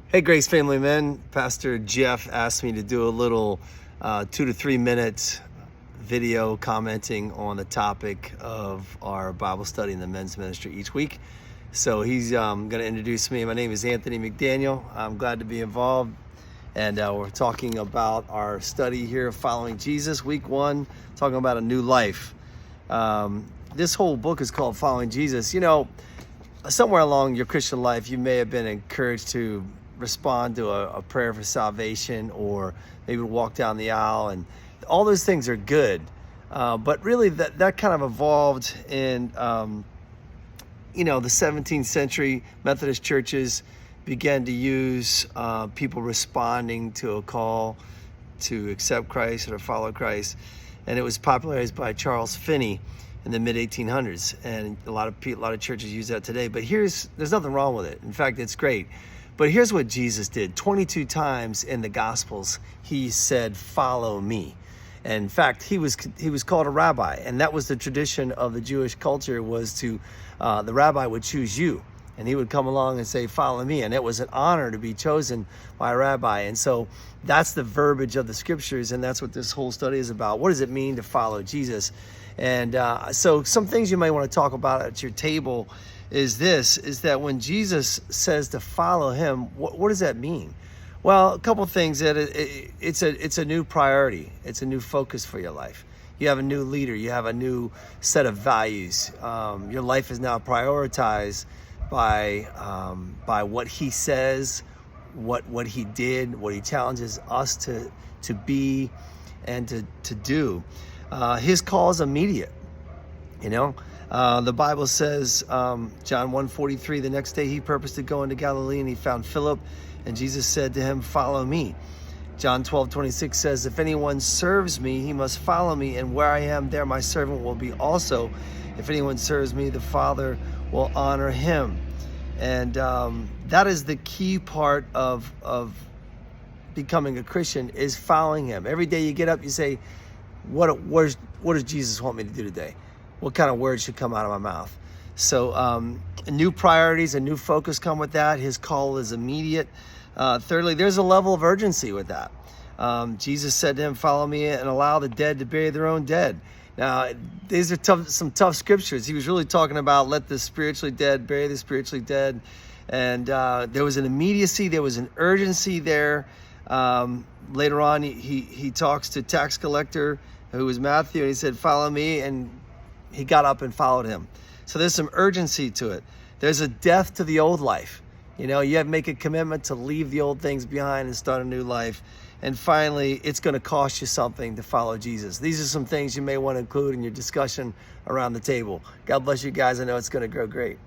Hey, Grace Family Men. Pastor Jeff asked me to do a little 2 to 3 minute video commenting on the topic of our Bible study in the men's ministry each week. So he's going to introduce me. My name is Anthony McDaniel. I'm glad to be involved. And we're talking about our study here, Following Jesus, week 1, talking about a new life. This whole book is called Following Jesus. You know, somewhere along your Christian life, you may have been encouraged to respond to a prayer for salvation, or maybe walk down the aisle, and all those things are good. But really that kind of evolved in, the 17th century. Methodist churches began to use people responding to a call to accept Christ or to follow Christ. And it was popularized by Charles Finney in the mid-1800s. And a lot of churches use that today. But there's nothing wrong with it. In fact, it's great. But here's what Jesus did. 22 times in the Gospels, he said, "Follow me." And in fact, he was called a rabbi. And that was the tradition of the Jewish culture, was to, the rabbi would choose you. And he would come along and say, "Follow me." And it was an honor to be chosen by a rabbi. And so that's the verbiage of the scriptures. And that's what this whole study is about. What does it mean to follow Jesus? And so some things you might want to talk about at your table is that when Jesus says to follow him, what does that mean? Well, a couple of things. That it's a new priority. It's a new focus for your life. You have a new leader. You have a new set of values. Your life is now prioritized by what he says, what he did, what he challenges us to be and to do. His call is immediate. The Bible says, John 1:43, the next day he purposed to go into Galilee, and he found Philip, and Jesus said to him, "Follow me." John 12:26 says, "If anyone serves me, he must follow me, and where I am, there my servant will be also. If anyone serves me, the Father will honor him." And that is the key part of becoming a Christian, is following him. Every day you get up, you say, what does Jesus want me to do today? What kind of words should come out of my mouth? So new priorities, a new focus come with that. His call is immediate. Thirdly, there's a level of urgency with that. Jesus said to him, "Follow me and allow the dead to bury their own dead." Now, these are some tough scriptures. He was really talking about let the spiritually dead bury the spiritually dead. And there was an immediacy, there was an urgency there. Later on, he talks to tax collector, who was Matthew, and he said, "Follow me," and he got up and followed him. So there's some urgency to it. There's a death to the old life. You have to make a commitment to leave the old things behind and start a new life. And finally, it's going to cost you something to follow Jesus. These are some things you may want to include in your discussion around the table. God bless you guys. I know it's going to go great.